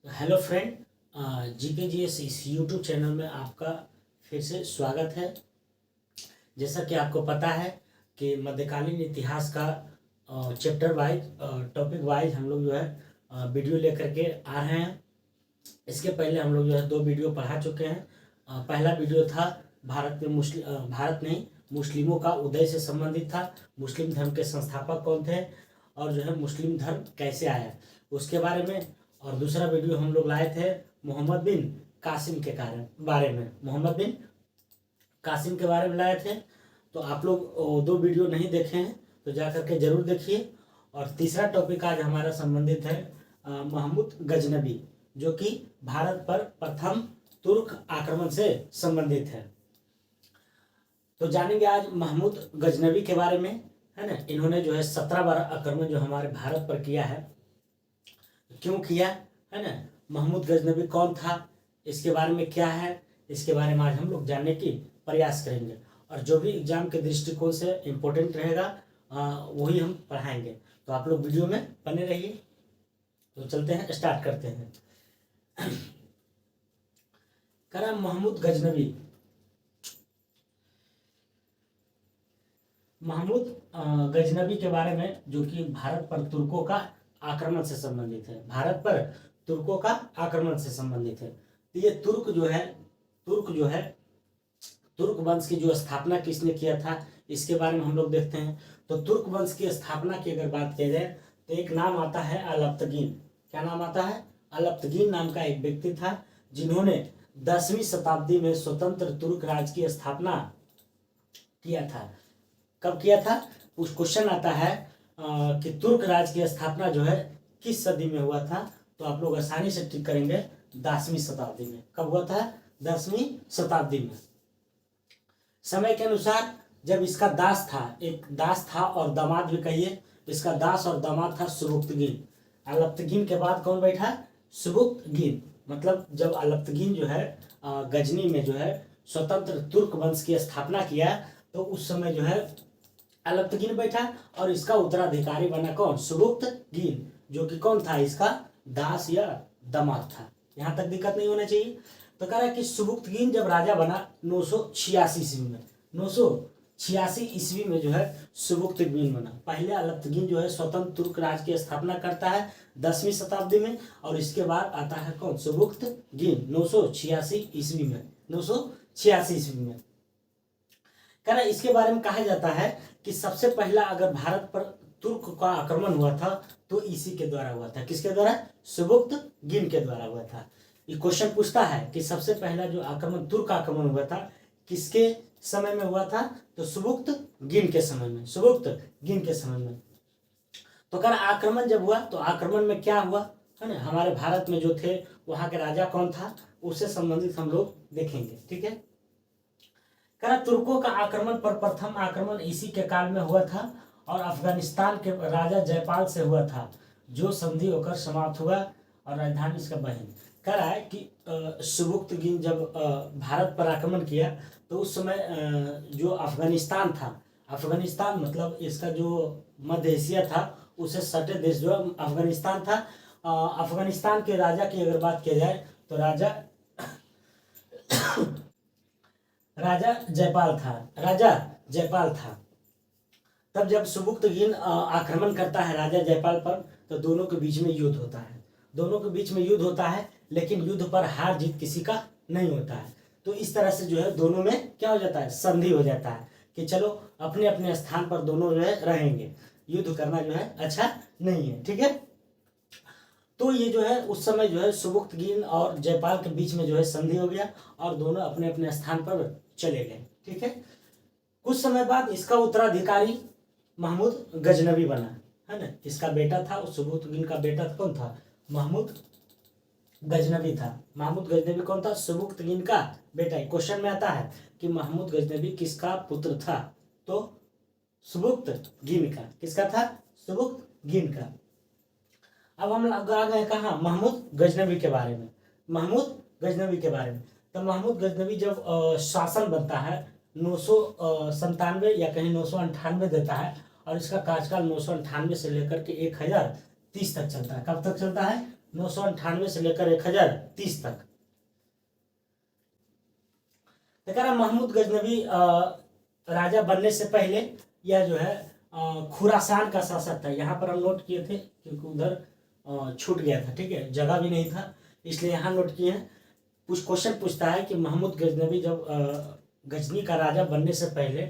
Hello friend, GKGS इस YouTube channel में आपका फिर से स्वागत है। जैसा कि आपको पता है कि मध्यकालीन इतिहास का चैप्टर वाइज टॉपिक वाइज हम लोग जो है वीडियो लेकर के आ रहे हैं। इसके पहले हम लोग जो है 2 वीडियो पढ़ा चुके हैं। पहला वीडियो था भारत नहीं, मुस्लिमों का उदय से संबंधित था। मुस्लिम धर्म के संस्थापक कौन थे और जो है मुस्लिम धर्म कैसे आया उसके बारे में। और दूसरा वीडियो हम लोग लाए थे मोहम्मद बिन कासिम के बारे में, मोहम्मद बिन कासिम के बारे में लाए थे। तो आप लोग 2 वीडियो नहीं देखे हैं तो जा करके जरूर देखिए। और तीसरा टॉपिक आज हमारा संबंधित है महमूद गजनबी, जो कि भारत पर प्रथम तुर्क आक्रमण से संबंधित है। तो जानेंगे आज महमूद गजनबी के बारे में, है ना। इन्होंने जो है 17 बार आक्रमण जो हमारे भारत पर किया है, क्यों किया, है ना। महमूद गजनबी कौन था, इसके बारे में क्या है, इसके बारे में आज हम लोग जानने की प्रयास करेंगे। और जो भी एग्जाम के दृष्टिकोण से इम्पोर्टेंट रहेगा वही हम पढ़ाएंगे। तो आप लोग वीडियो में बने रहिए। तो चलते हैं, स्टार्ट करते हैं। करा महमूद गजनबी। महमूद गजनबी के बारे में, जो कि भारत पर तुर्कों का आक्रमण से संबंधित है, भारत पर तुर्कों का आक्रमण से संबंधित है। तो ये तुर्क जो है तुर्क वंश की जो स्थापना किसने किया था, इसके बारे में हम लोग देखते हैं। तो तुर्क वंश की स्थापना की अगर बात की जाए तो एक नाम आता है अलप्तगीन। क्या नाम आता है? अलप्तगीन नाम का एक व्यक्ति था, जिन्होंने 10वीं शताब्दी में स्वतंत्र तुर्क राज्य की स्थापना किया था। कब किया था? कुछ क्वेश्चन आता है कि तुर्क राज्य की स्थापना जो है किस सदी में हुआ था। तो आप लोग आसानी से टिक करेंगे 10वीं शताब्दी में। कब हुआ था? 10वीं शताब्दी में। समय के अनुसार जब इसका दास था, एक दास था और दामाद भी कहिए, इसका दास और दामाद था सुबुक्तगीन। अलप्तगीन के बाद कौन बैठा? सुबुक्तगीन। मतलब जब अलप्तगीन जो है गजनी में जो है स्वतंत्र तुर्क वंश की स्थापना किया, तो उस समय जो है अलप्तगीन बैठा और इसका उत्तराधिकारी बना कौन? सुबुक्तगीन, जो कि कौन था? इसका दास या दामाद था। यहां तक दिक्कत नहीं होना चाहिए। तो कह रहा है कि सुबुक्तगीन जब राजा बना 986 ईस्वी में, 986 ईस्वी में जो है सुबुक्तगीन बना। पहले अलप्तगीन जो है स्वतंत्र तुर्क राज्य की स्थापना करता है 10वीं शताब्दी में, और इसके बाद आता है कौन? सुबुक्तगीन 986 ईस्वी में, 986 ईस्वी में। कह रहा इसके बारे में कहा जाता है कि सबसे पहला अगर भारत पर तुर्क का आक्रमण हुआ था तो इसी के द्वारा हुआ था। किसके द्वारा? सुबुक्तगीन के द्वारा हुआ था। ये क्वेश्चन पूछता है कि सबसे पहला जो आक्रमण, तुर्क आक्रमण हुआ था, किसके समय में हुआ था? तो सुबुक्तगीन के समय में, सुबुक्तगीन के समय में। तो कह रहा आक्रमण जब हुआ तो आक्रमण में क्या हुआ, है ना। हमारे भारत में जो थे वहां के राजा कौन था, उससे संबंधित हम लोग देखेंगे, ठीक है। कह रहा तुर्कों का आक्रमण पर प्रथम आक्रमण इसी के काल में हुआ था और अफगानिस्तान के राजा जयपाल से हुआ था, जो संधि होकर समाप्त हुआ और राजधानी इसका बहन। कह रहा है कि सुबुक्तगीन जब भारत पर आक्रमण किया तो उस समय जो अफगानिस्तान था, अफगानिस्तान मतलब इसका जो मध्य एशिया था उसे सटे देश जो अफगानिस्तान था। अफगानिस्तान के राजा की अगर बात की जाए तो राजा जयपाल था। तब जब सुबुक्तगीन आक्रमण करता है राजा जयपाल पर, तो दोनों के बीच में युद्ध होता है, लेकिन युद्ध पर हार जीत किसी का नहीं होता है। तो इस तरह से जो है दोनों में क्या हो जाता है? संधि हो जाता है कि चलो अपने अपने स्थान पर दोनों जो है रहेंगे, युद्ध करना जो है अच्छा नहीं है, ठीक है। तो ये जो है उस समय जो है सुबुक्तगीन और जयपाल के बीच में जो है संधि हो गया और दोनों अपने अपने स्थान पर चले गए, ठीक है। कुछ समय बाद इसका उत्तराधिकारी महमूद गजनबी बना, है ना। इसका बेटा था, उस सुबुक्तगीन का बेटा कौन था? महमूद गजनबी था। महमूद गजनबी कौन था? सुबुक्तगीन का बेटा। क्वेश्चन में आता है कि महमूद गजनबी किसका पुत्र था? तो सुबुक्तगीन का। किसका था? सुबुक्तगीन का। अब हम आ गए कहाँ? महमूद गजनबी के बारे में। तो महमूद गजनबी जब शासन बनता है 997 या कहीं 998 देता है, और इसका कार्यकाल 998 से लेकर के 1030 तक चलता है। कब तक चलता है? 998 से लेकर 1030 तक। तो कह रहा महमूद गजनवी राजा बनने से पहले यह जो है खुरासान का शासक था। यहाँ पर हम नोट किए थे क्योंकि उधर छूट गया था, ठीक है, जगह भी नहीं था, इसलिए यहाँ नोट किए हैं। कुछ क्वेश्चन पूछता है कि महमूद गजनवी जब गजनी का राजा बनने से पहले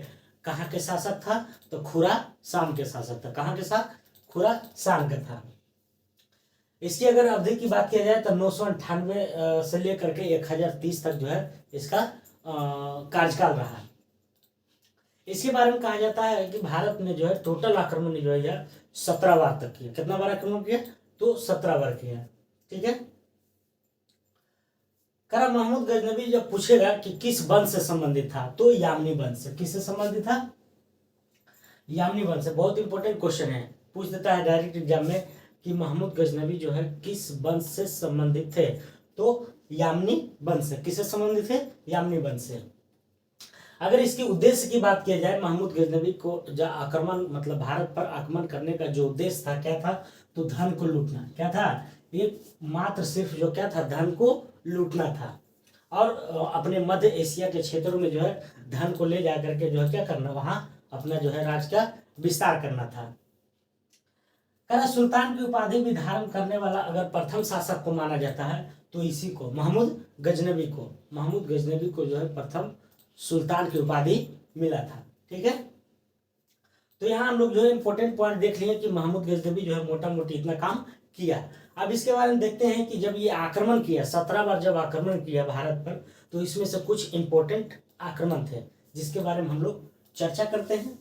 कहाँ के शासक था, तो खुरासान के शासक था। कहाँ के साथ? खुरासान का था। इसकी अगर अवधि की बात किया जाए तो 998 से लेकर के 1030 तक जो है इसका कार्यकाल रहा। इसके बारे में कहा जाता है कि भारत ने जो है टोटल आक्रमण जो है 17 बार तक किया। कितना बार आक्रमण किया? तो 17 बार किया, ठीक है। करा महमूद गजनवी जब पूछेगा कि किस वंश से संबंधित था, तो यामनी वंश से। किससे संबंधित था? यामनी वंश से। बहुत इंपॉर्टेंट क्वेश्चन है, पूछ देता है डायरेक्ट एग्जाम में कि महमूद गजनवी जो है किस वंश से संबंधित थे, तो यामनी वंश से। किससे संबंधित थे? यामनी वंश से। अगर इसके उद्देश्य की बात की जाए, महमूद गजनवी को जो आक्रमण मतलब भारत पर आक्रमण करने का जो उद्देश्य था, क्या था? तो धन को लूटना। क्या था? ये मात्र सिर्फ जो क्या था? धन को लूटना था और अपने मध्य एशिया के क्षेत्रों में जो है धन को ले जाकर के जो है क्या करना, वहां अपना जो है राज का विस्तार करना था। कह सुल्तान की उपाधि भी धारण करने वाला अगर प्रथम शासक को माना जाता है तो इसी को, महमूद गजनवी को। महमूद गजनवी को जो है प्रथम सुल्तान की उपाधि मिला था, ठीक है। तो यहाँ हम लोग जो है इंपॉर्टेंट पॉइंट देख लिए कि महमूद गजनवी जो है मोटा मोटी इतना काम किया। अब इसके बारे में देखते हैं कि जब ये आक्रमण किया, 17 बार जब आक्रमण किया भारत पर, तो इसमें से कुछ इंपॉर्टेंट आक्रमण थे जिसके बारे में हम लोग चर्चा करते हैं।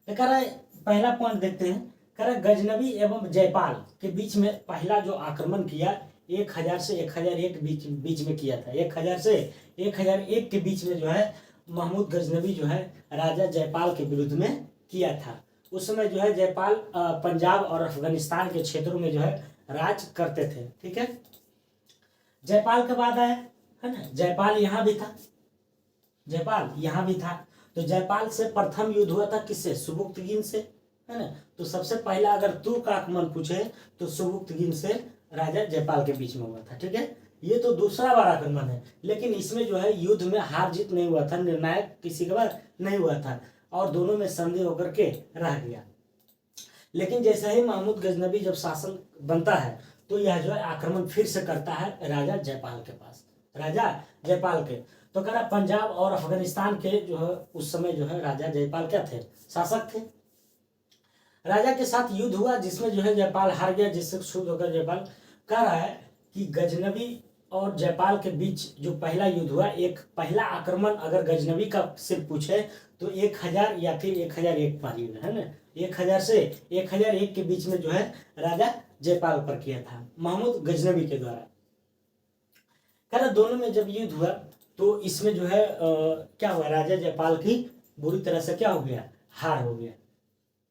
कह रहा है पहला पॉइंट देखते हैं। कह रहा गजनवी एवं जयपाल के बीच में पहला जो आक्रमण किया 1000 से 1001 बीच में किया था। 1000 से 1001 के बीच में जो है महमूद गजनवी जो है राजा जयपाल के विरुद्ध में किया था। उस समय जो है जयपाल पंजाब और अफगानिस्तान के क्षेत्रों में जो है राज करते थे, ठीक है। जयपाल के बाद आया, है ना, जयपाल यहाँ भी था, जयपाल यहाँ भी था। तो जयपाल से प्रथम युद्ध हुआ था किससे? सुबुक्तगिन से, है ना। तो सबसे पहला अगर तुर्क आक्रमण पूछे तो सुबुक्तगिन से राजा जयपाल के बीच में हुआ था, ठीक है। ये तो दूसरा बार आक्रमण है, लेकिन इसमें जो है युद्ध में हार जीत नहीं हुआ था, निर्णायक किसी के बाद नहीं हुआ था और दोनों में संधि होकर के रह गया। लेकिन जैसे ही महमूद गजनवी जब शासन बनता है तो यह जो है आक्रमण फिर से करता है राजा जयपाल के पास, राजा जयपाल के। तो कह रहा पंजाब और अफगानिस्तान के जो है उस समय जो है राजा जयपाल क्या थे? शासक थे। राजा के साथ युद्ध हुआ जिसमें जो है जयपाल हार गया, जिससे शुद्ध होकर जयपाल। कह रहा है कि गजनवी और जयपाल के बीच जो पहला युद्ध हुआ, एक पहला आक्रमण अगर गजनवी का सिर्फ पूछे तो 1000 या फिर 1001 पारी है ना, 1000 से 1001 के बीच में जो है राजा जयपाल पर किया था महमूद गजनवी के द्वारा। कह रहा दोनों में जब युद्ध हुआ तो इसमें जो है क्या हुआ, राजा जयपाल की बुरी तरह से क्या हो गया? हार हो गया,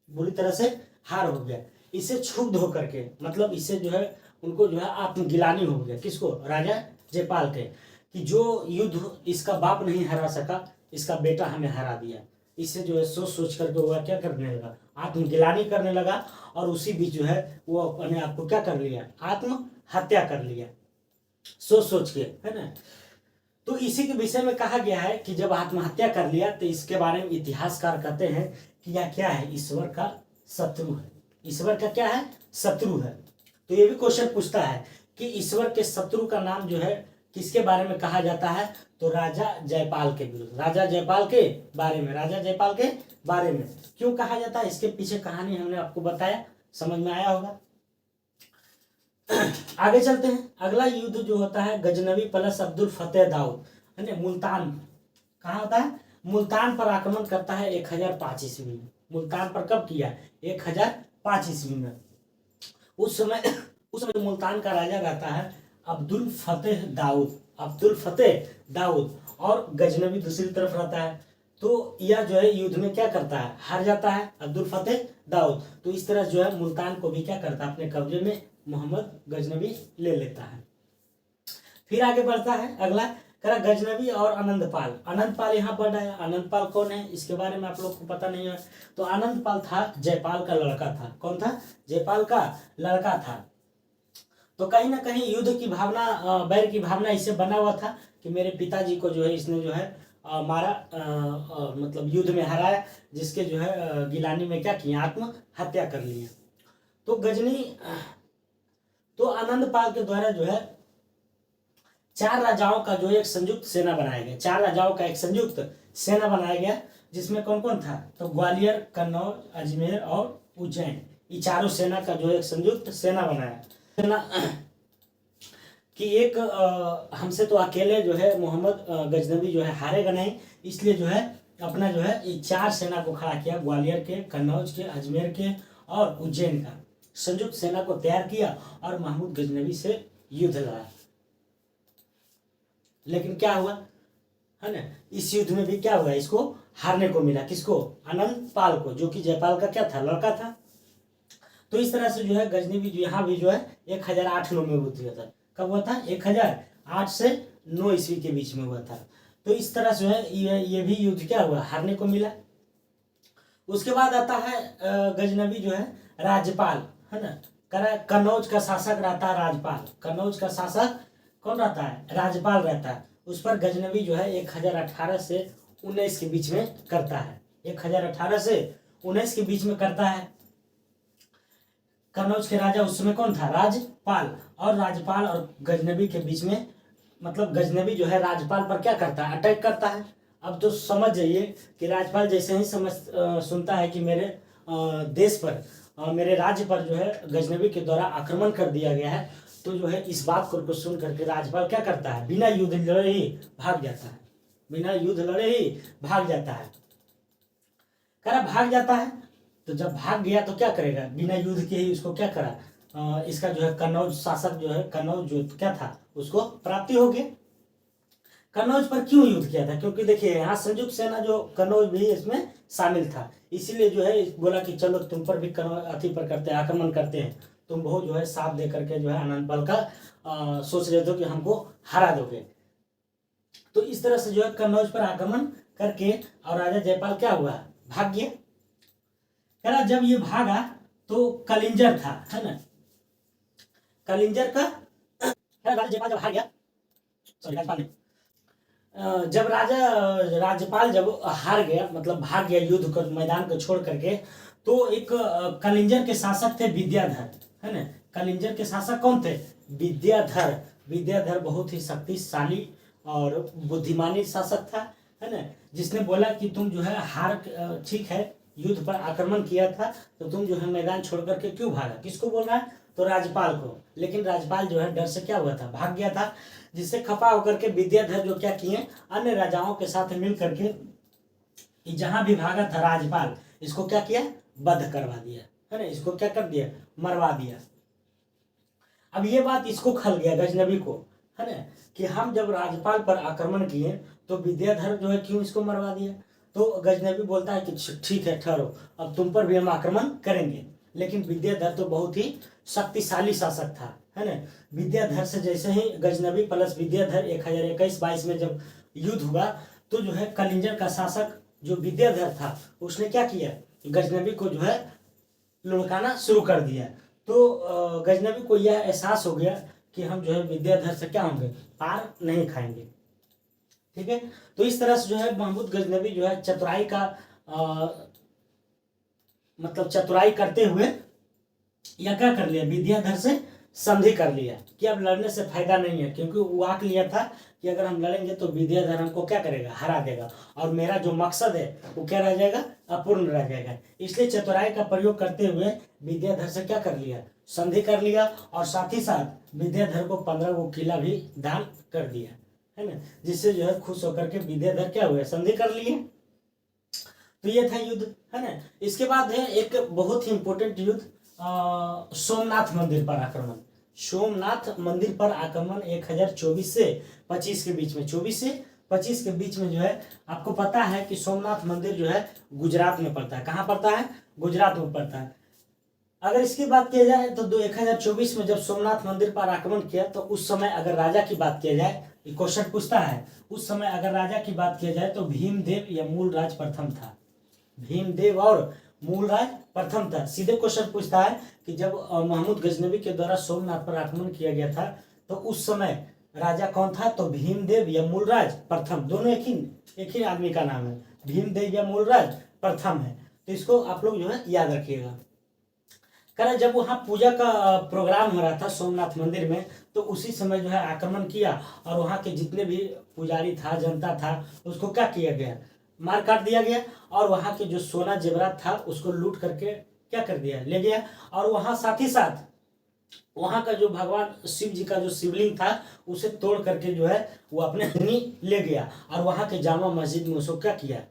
बुरी तरह से हार हो गया। इसे क्षुब्ध होकर के, मतलब इससे जो है उनको जो है आत्मगिलानी हो गया। किसको? राजा जयपाल के, कि जो युद्ध इसका बाप नहीं हरा सका, इसका बेटा हमें हरा दिया। इससे जो है सोच सोच करके वो क्या करने लगा? आत्मगिलानी करने लगा और उसी बीच जो है वो अपने आप को क्या कर लिया? आत्महत्या कर लिया, सोच सोच के, है ना। तो इसी के विषय में कहा गया है कि जब आत्महत्या कर लिया तो इसके बारे में इतिहासकार कहते हैं कि यह क्या है? ईश्वर का शत्रु है। ईश्वर का क्या है? शत्रु है। तो ये भी क्वेश्चन पूछता है कि ईश्वर के शत्रु का नाम जो है किसके बारे में कहा जाता है? तो राजा जयपाल के विरुद्ध, राजा जयपाल के बारे में, राजा जयपाल के बारे में क्यों कहा जाता है? इसके पीछे कहानी हमने आपको बताया, समझ में आया होगा। आगे चलते हैं। अगला युद्ध जो होता है गजनवी प्लस अब्दुल फतेह दाऊद, है ना, मुल्तान। कहाँ होता है? मुल्तान पर आक्रमण करता है 1005 ईस्वी में। मुल्तान पर कब किया? 1005 ईस्वी में। उस समय मुल्तान का राजा रहता है अब्दुल फतेह दाऊद, अब्दुल फतेह दाऊद, और गजनवी दूसरी तरफ रहता है। तो यह जो है युद्ध में क्या करता है? हार जाता है अब्दुल फतेह दाऊद। तो इस तरह जो है मुल्तान को भी क्या करता है? अपने कब्जे में मोहम्मद गजनवी ले लेता है। फिर आगे बढ़ता है अगला। करा गजनबी और आनंदपाल। आनंदपाल यहाँ पर आया। आनंदपाल कौन है इसके बारे में आप लोग को पता नहीं है। तो आनंदपाल था जयपाल का लड़का था। कौन था? जयपाल का लड़का था। तो कहीं ना कहीं युद्ध की भावना, बैर की भावना इससे बना हुआ था कि मेरे पिताजी को जो है इसने जो है मारा, मतलब युद्ध में हराया, जिसके जो है गिलानी में क्या किया, आत्महत्या कर ली। तो गजनी, तो आनंदपाल के द्वारा जो है 4 राजाओं का जो एक संयुक्त सेना बनाया गया। 4 राजाओं का एक संयुक्त सेना बनाया गया, जिसमें कौन कौन था? तो ग्वालियर, कन्नौज, अजमेर और उज्जैन, ये चारों सेना का जो एक संयुक्त सेना बनाया। सेना कि एक हमसे तो अकेले जो है मोहम्मद गजनबी जो है हारेगा नहीं, इसलिए जो है अपना जो है ये 4 सेना को खड़ा किया, ग्वालियर के, कन्नौज के, अजमेर के और उज्जैन का संयुक्त सेना को तैयार किया और महमूद गजनबी से युद्ध लड़ा। लेकिन क्या हुआ है ना, इस युद्ध में भी क्या हुआ, इसको हारने को मिला। किसको? आनंदपाल को, जो कि जयपाल का क्या था, लड़का था। तो इस तरह से जो है गजनबी यहाँ भी जो है 1008 में युद्ध हुआ था। कब हुआ था? 1008 से 9 ईस्वी के बीच में हुआ था। तो इस तरह से है ये भी युद्ध क्या हुआ, हारने को मिला। उसके बाद आता है गजनबी जो है राज्यपाल, है ना, कन्नौज का शासक रहता है राज्यपाल। कन्नौज का शासक कौन रहता है? राज्यपाल रहता है। उस पर गजनबी जो है 1018 से 19 के बीच में करता है। 1018 से 19 के बीच में करता है। कन्नौज के राजा उस समय कौन था? राज्यपाल। और राज्यपाल और गजनबी के बीच में, मतलब गजनबी जो है राज्यपाल पर क्या करता है? अटैक करता है। अब तो समझ जाइए कि राज्यपाल जैसे ही सुनता है कि मेरे देश पर, मेरे राज्य पर जो है गजनबी के द्वारा आक्रमण कर दिया गया है, तो जो है इस बात को सुन करके राज्यपाल क्या करता है? बिना युद्ध लड़े ही भाग जाता है। बिना युद्ध लड़े ही भाग जाता है। भाग जाता है। तो जब भाग गया तो क्या करेगा? बिना युद्ध के ही उसको क्या करा, इसका जो है कन्नौज शासक जो है, कन्नौज जो क्या था उसको प्राप्ति हो गई। कन्नौज पर क्यों युद्ध किया था? क्योंकि देखिए यहाँ संयुक्त सेना जो कन्नौज भी इसमें शामिल था, इसीलिए जो है बोला कि चलो तुम पर भी अति पर करते हैं, आक्रमण करते हैं। तुम बहुत जो है साथ दे करके जो है आनंदपाल का सोच रहे थे कि हमको हरा दोगे। तो इस तरह से जो है कन्नौज पर आक्रमण करके और राजा जयपाल क्या हुआ? भाग गया। जब ये भागा तो कलिंजर था, है ना, कलिंजर का राजा जयपाल जब हार गया, सॉरी राज्यपाल ने, जब राज्यपाल जब हार गया, मतलब भाग गया युद्ध कर मैदान को छोड़ करके, तो एक कलिंजर के शासक थे विद्याधर, है ना। कलिंजर के शासक कौन थे? विद्याधर। विद्याधर बहुत ही शक्तिशाली और बुद्धिमानी शासक था, है ना, जिसने बोला कि तुम जो है ठीक है, युद्ध पर आक्रमण किया था तो तुम जो है मैदान छोड़ करके क्यों भागा? किसको बोल रहा है? तो राज्यपाल को। लेकिन राज्यपाल जो है डर से क्या हुआ था? भाग गया था। जिससे खपा होकर के विद्याधर जो क्या किए, अन्य राजाओं के साथ मिल करके जहां भी भागा था राज्यपाल, इसको क्या किया? वध करवा दिया, है ना, इसको क्या कर दिया? मरवा दिया। अब ये बात इसको खल गया गजनबी को, है ना, कि हम जब राज्यपाल पर आक्रमण किए तो विद्याधर जो है क्यों इसको मरवा दिया? तो गजनबी बोलता है कि ठीक है, ठहरो, अब तुम पर भी हम आक्रमण करेंगे। लेकिन विद्याधर तो बहुत ही शक्तिशाली शासक था, है ना। विद्याधर से जैसे ही गजनबी प्लस विद्याधर 1021-22 में जब युद्ध हुआ, तो जो है कलिंजर का शासक जो विद्याधर था उसने क्या किया? गजनबी को जो है लुढ़काना शुरू कर दिया। तो गजनबी को यह एहसास हो गया कि हम जो है विद्याधर से क्या होंगे? पार नहीं खाएंगे। ठीक है। तो इस तरह से जो है महमूद गजनबी जो है चतुराई का मतलब चतुराई करते हुए या क्या कर लिया? विद्याधर से संधि कर लिया कि अब लड़ने से फायदा नहीं है, क्योंकि वो आंक लिया था कि अगर हम लड़ेंगे तो विद्याधर हमको क्या करेगा? हरा देगा, और मेरा जो मकसद है वो क्या रह जाएगा? अपूर्ण रह जाएगा। इसलिए चतुराई का प्रयोग करते हुए विद्याधर से क्या कर लिया? संधि कर लिया, और साथ ही साथ विद्याधर को 15 गो किला भी दान कर दिया, है ना, जिससे जो है खुश होकर के विद्याधर क्या हुए? संधि कर लिए। तो ये था युद्ध, है ना। इसके बाद है एक बहुत ही इंपॉर्टेंट युद्ध, सोमनाथ मंदिर पर आक्रमण। सोमनाथ मंदिर पर आक्रमण 1024 से 25 के बीच में, 24 से 25 के बीच में जो है, आपको पता है कि सोमनाथ मंदिर जो है गुजरात में पड़ता है। कहाँ पड़ता है? गुजरात में पड़ता है। अगर इसकी बात किया जाए तो 1024 में जब सोमनाथ मंदिर पर आक्रमण किया, तो उस समय अगर राजा की बात किया जाए ये क्वेश्चन पूछता है उस समय अगर राजा की बात किया जाए तो भीमदेव या मूलराज प्रथम था। भीमदेव और मूलराज प्रथम था। सीधे क्वेश्चन पूछता है कि जब महमूद गजनबी के द्वारा सोमनाथ पर आक्रमण किया गया था तो उस समय राजा कौन था, तो भीमदेव या मूलराज प्रथम, दोनों एक ही आदमी का नाम है, भीमदेव या मूलराज प्रथम है। तो इसको आप लोग जो है याद रखिएगा। कारण जब वहाँ पूजा का प्रोग्राम हो रहा था सोमनाथ मंदिर में, तो उसी समय जो है आक्रमण किया और वहाँ के जितने भी पुजारी था, जनता था, उसको क्या किया गया, मार काट दिया गया और वहाँ के जो सोना जेवरात था उसको लूट करके क्या कर दिया, ले गया। और वहाँ साथ ही साथ वहाँ का जो भगवान शिव जी का जो शिवलिंग था उसे तोड़ करके जो है वो अपने ले गया और वहाँ के जामा मस्जिद में उसको क्या किया,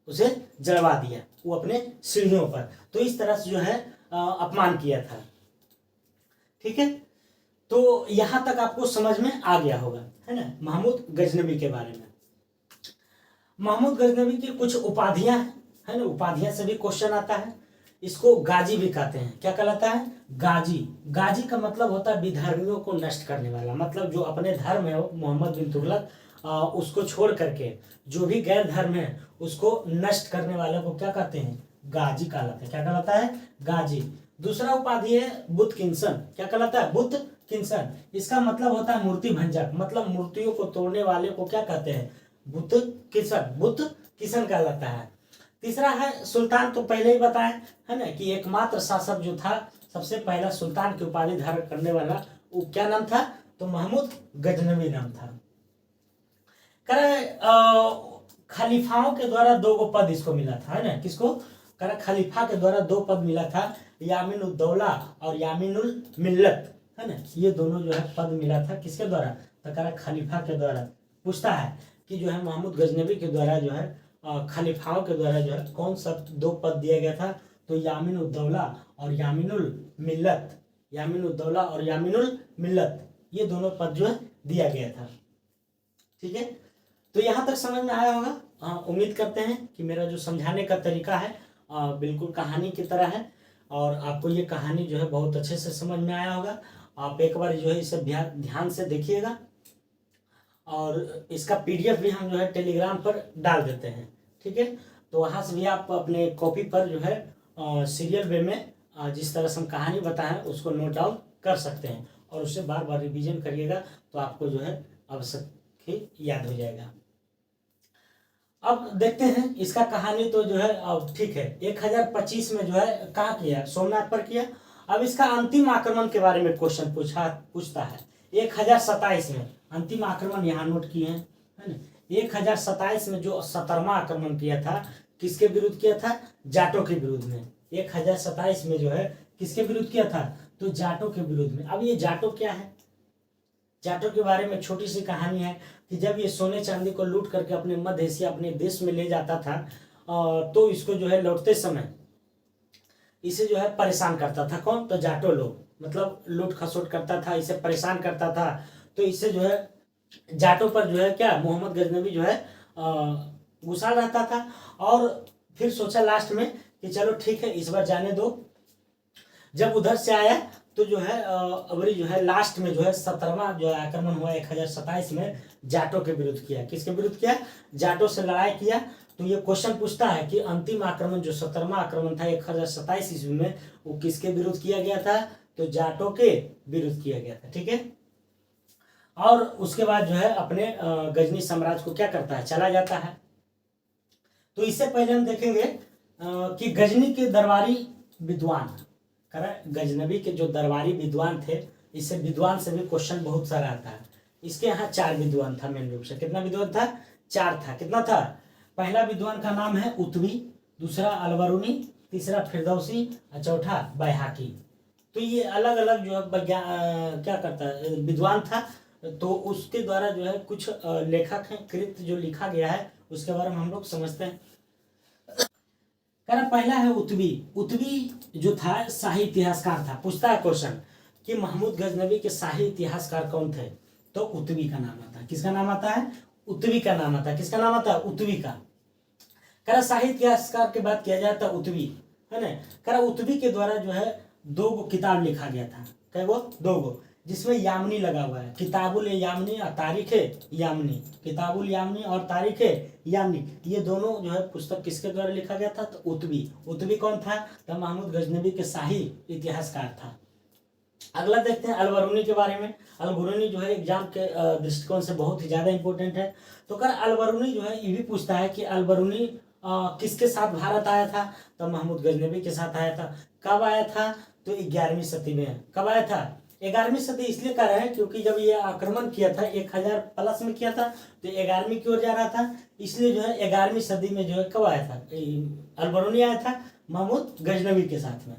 उसे जलवा दिया, वो अपने सीढ़ियों पर। तो इस तरह से जो है अपमान किया था। ठीक है, तो यहां तक आपको समझ में आ गया होगा, है ना, महमूद गजनबी के बारे में। महमूद गजनबी की कुछ उपाधियां है ना, उपाधियां से भी क्वेश्चन आता है। इसको गाजी भी कहते हैं। क्या कहलाता है, गाजी। गाजी का मतलब होता है विधर्मियों को नष्ट करने वाला, मतलब जो अपने धर्म है मोहम्मद बिन तुगलक उसको छोड़ करके जो भी गैर धर्म है उसको नष्ट करने वाले को क्या कहते हैं, गाजी कहलाता है। क्या कहलाता है, गाजी। दूसरा उपाधि है बुत किंसन। क्या कहलाता है, बुत किंसन। इसका मतलब होता है मूर्ति भंजक, मतलब मूर्तियों को तोड़ने वाले को क्या कहते हैं, बुत किंसन, बुत किंसन कहलाता है। तीसरा है सुल्तान, तो पहले ही बताया है ना कि एकमात्र शासक जो था, सबसे पहला सुल्तान की उपाधि धारण करने वाला, वो क्या नाम था, तो महमूद गजनबी नाम था। खलीफाओं के द्वारा दो पद इसको मिला था, है ना, किसको, खलीफा के द्वारा दो पद मिला था, यामीन उद दौला और यामीनुल मिल्लत, है ना, ये दोनों जो है पद मिला था किसके द्वारा, तो खलीफा के द्वारा। पूछता है कि जो है महमूद गजनबी के द्वारा जो है खलीफाओं के द्वारा जो है कौन सा दो पद दिया गया था, तो यामीन उद दौला और यामीनुल मिल्लत, यामीन उद दौला और यामीनुल मिल्लत, ये दोनों पद जो है दिया गया था। ठीक है, तो यहाँ तक समझ में आया होगा। उम्मीद करते हैं कि मेरा जो समझाने का तरीका है बिल्कुल कहानी की तरह है और आपको ये कहानी जो है बहुत अच्छे से समझ में आया होगा। आप एक बार जो है इसे ध्यान से देखिएगा और इसका पीडीएफ भी हम जो है टेलीग्राम पर डाल देते हैं। ठीक है, तो वहाँ से भी आप अपने कॉपी पर जो है सीरियल वे में जिस तरह से हम कहानी बताएं उसको नोट डाउन कर सकते हैं और उससे बार बार रिवीजन करिएगा तो आपको जो है अवश्य ही याद हो जाएगा। अब देखते हैं इसका कहानी तो जो है अब ठीक है 1025 में जो है कहाँ किया, सोमनाथ पर किया। अब इसका अंतिम आक्रमण के बारे में क्वेश्चन पूछता है 1027 में। अंतिम आक्रमण यहाँ नोट किए हैं, है ना। 1027 में जो 17वां आक्रमण किया था, किसके विरुद्ध किया था, जाटों के विरुद्ध में। 1027 में जो है किसके विरुद्ध किया था, तो जाटों के विरुद्ध में। अब ये जाटो क्या है, जाटों के बारे में छोटी सी कहानी है कि जब ये सोने चांदी को लूट करके अपने मध्य एशिया अपने देश में ले जाता था तो इसको जो है लौटते समय इसे जो है परेशान करता था कौन, तो जाटो लोग, मतलब लूट खसोट करता था, इसे परेशान करता था। तो इससे जो है जाटों पर जो है क्या मोहम्मद गजनबी जो है गुस्सा रहता था और फिर सोचा लास्ट में कि चलो ठीक है इस बार जाने दो। जब उधर से आया तो जो है अबरी जो है लास्ट में जो है 17वां जो आक्रमण हुआ 1027 में जाटों के विरुद्ध किया। किसके विरुद्ध किया, जाटों से लड़ाई किया। तो ये क्वेश्चन पूछता है कि अंतिम आक्रमण जो 17वां आक्रमण था 1027 ईस्वी में वो किसके विरुद्ध किया गया था, तो जाटों के विरुद्ध किया गया था। ठीक है, और उसके बाद जो है अपने गजनी साम्राज्य को क्या करता है, चला जाता है। तो इससे पहले हम देखेंगे कि गजनी के दरबारी विद्वान, गजनबी के जो दरबारी विद्वान थे, इससे विद्वान से भी क्वेश्चन बहुत सारा आता है। इसके यहाँ 4 विद्वान था मेन रूप से। कितना विद्वान था, 4 था। कितना था, पहला विद्वान का नाम है उतवी, दूसरा अलबरूनी, तीसरा फिरदौसी और चौथा बैहाकी। तो ये अलग अलग जो है क्या करता है विद्वान था। तो उसके द्वारा जो है कुछ लेखक हैं, कृत जो लिखा गया है उसके बारे में हम लोग समझते हैं। पहला है उतवी। उतवी जो था शाही इतिहासकार था। पूछता है क्वेश्चन कि महमूद गजनबी के शाही इतिहासकार कौन थे, तो उतवी का नाम आता है। किसका नाम आता है, उतवी का नाम आता है। किसका नाम आता है, उतवी का। शाही इतिहासकार की बात किया जाए तो उतवी, है ना। उतवी के द्वारा जो है 2 किताब लिखा गया था। क्या वो, 2। जिसमें यामनी लगा हुआ है, किताबुल यामनी और तारीख यामनी, किताबुल यामनी और तारीख यामनी, ये दोनों जो है पुस्तक किसके द्वारा लिखा गया था? तो उतबी। उतबी कौन था? तो महमूद गजनबी के शाही इतिहासकार था। अगला देखते हैं अलबरूनी के बारे में। अलबरूनी जो है एग्जाम के दृष्टिकोण से बहुत ही ज्यादा इंपॉर्टेंट है। तो कर अलबरूनी जो है ये भी पूछता है कि अलबरूनी किसके साथ भारत आया था? तो महमूद गजनबी के साथ आया था। कब आया था? तो 11वीं सदी में। कब आया था? 11वीं सदी इसलिए कह रहे हैं क्योंकि जब ये आक्रमण किया था 1000 प्लस में किया था, तो 11वीं की ओर जा रहा था, इसलिए जो है 11वीं सदी में जो है कब आया था? अलबरूनी आया था महमूद गजनबी के साथ में।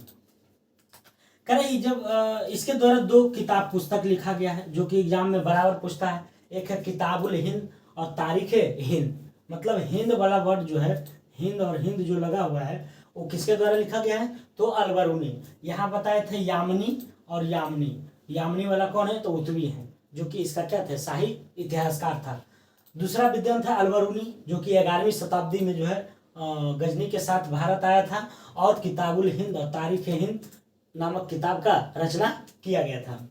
करें जब इसके द्वारा 2 किताब पुस्तक लिखा गया है जो कि एग्जाम में बराबर पूछता है। एक है किताबुल हिंद और तारीख हिंद। मतलब हिंद वाला वर्ड जो है, हिंद और हिंद जो लगा हुआ है वो किसके द्वारा लिखा गया है? तो अलबरूनी। यहाँ बताए थे यामनी और यामनी। यामनी वाला कौन है? तो उतवी है, जो कि इसका क्या था? शाही इतिहासकार था। दूसरा विद्वान था अलबरूनी, जो कि 11वीं शताब्दी में जो है गजनी के साथ भारत आया था और किताबुल हिंद और तारीख हिंद नामक किताब का रचना किया गया था।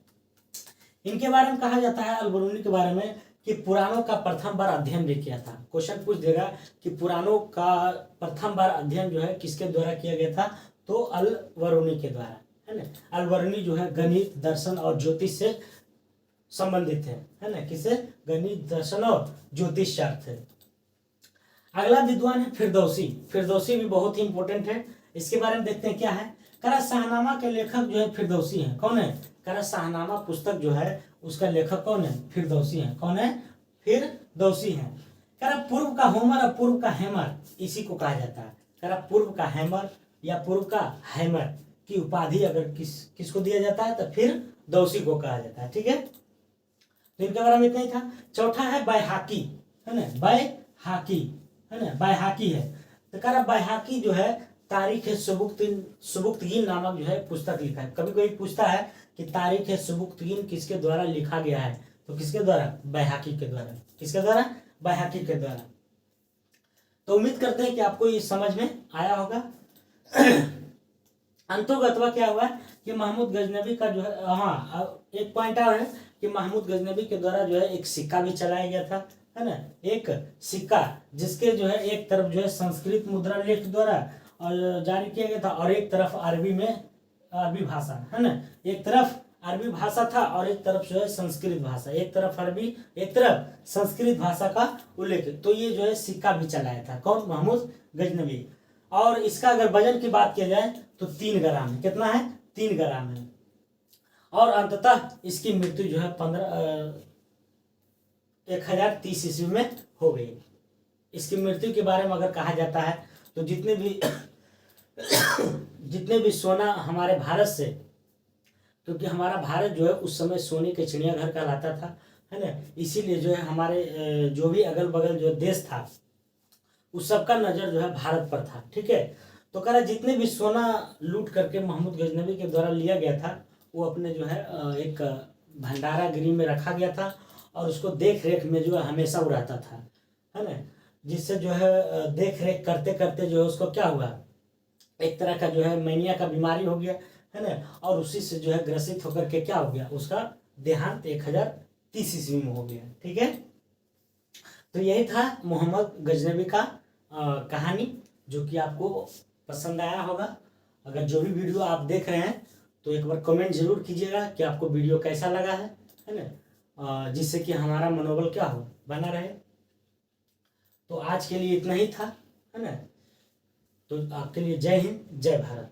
इनके बारे में कहा जाता है अलबरूनी के बारे में कि पुराणों का प्रथम बार अध्ययन भी किया था। क्वेश्चन पूछ देगा कि पुराणों का प्रथम बार अध्ययन जो है किसके द्वारा किया गया था? तो अलबरूनी के द्वारा, है ना। अलबरूनी जो है गणित, दर्शन और ज्योतिष से संबंधित है ना। किसे? गणित, दर्शन और ज्योतिष शास्त्र है। अगला विद्वान है फिरदौसी। फिरदौसी भी बहुत ही इंपॉर्टेंट है। इसके बारे में देखते हैं क्या है। करा शाहनामा के लेखक जो है फिरदौसी हैं। कौन है? करा शाहनामा पुस्तक जो है उसका लेखक कौन है? फिरदौसी हैं। कौन है? फिरदौसी हैं। करा पूर्व का होमर और पूर्व का हैमर, इसी को कहा जाता है। करा पूर्व का हैमर या पूर्व का हैमर की उपाधि अगर किसको दिया जाता है तो फिरदौसी को कहा जाता है। ठीक है, तो इनके बारे में इतना ही था। चौथा है बैहाकी, है ना। बैहाकी, है ना, बैहाकी है। तो करा बैहाकी जो है तारीख सुबुक्तगीन नामक जो है पुस्तक लिखा है। कभी कोई पूछता है कि तारीख सुबुक्तगीन किसके द्वारा लिखा गया है? तो किसके द्वारा? बैहाकी के द्वारा। किसके द्वारा? बैहाकी के द्वारा। तो उम्मीद करते हैं कि आपको ये समझ में आया होगा। अंतोगतवा क्या हुआ कि महमूद गजनबी का जो है, हाँ एक पॉइंट और है कि महमूद गजनबी के द्वारा जो है एक सिक्का भी चलाया गया था, है ना। एक सिक्का जिसके जो है एक तरफ जो है संस्कृत मुद्रा लेख द्वारा और जारी किया गया था और एक तरफ अरबी में, अरबी भाषा, है ना। एक तरफ अरबी भाषा था और एक तरफ जो है संस्कृत भाषा, एक तरफ अरबी एक तरफ संस्कृत भाषा का उल्लेख। तो ये जो है सिक्का भी चलाया था। कौन? महमूद गजनबी। और इसका अगर वजन की बात किया जाए तो 3 ग्राम है। कितना है? 3 ग्राम है। और अंततः इसकी मृत्यु जो है 1030 ईस्वी में हो गई। इसकी मृत्यु के बारे में अगर कहा जाता है तो जितने भी सोना हमारे भारत से, क्योंकि हमारा भारत जो है उस समय सोने के चिड़ियाघर कहलाता था, है ना। इसीलिए जो है हमारे जो भी अगल बगल जो देश था उस सबका नज़र जो है भारत पर था। ठीक है, तो कह रहा जितने भी सोना लूट करके महमूद गजनबी के द्वारा लिया गया था वो अपने जो है एक भंडारा गृह में रखा गया था और उसको देख रेख में जो है हमेशा वो रहता था, है ना। जिससे जो है देख रेख करते करते जो है उसको क्या हुआ, एक तरह का जो है मैनिया का बीमारी हो गया, है ना। और उसी से जो है ग्रसित होकर के क्या हो गया, उसका देहांत 1030 ईस्वी में हो गया। ठीक है, तो यही था मोहम्मद गजनबी का कहानी, जो कि आपको पसंद आया होगा। अगर जो भी वीडियो आप देख रहे हैं तो एक बार कमेंट जरूर कीजिएगा कि आपको वीडियो कैसा लगा है ना, जिससे कि हमारा मनोबल क्या हो, बना रहे। तो आज के लिए इतना ही था, है ना। तो आपके लिए जय हिंद, जय भारत।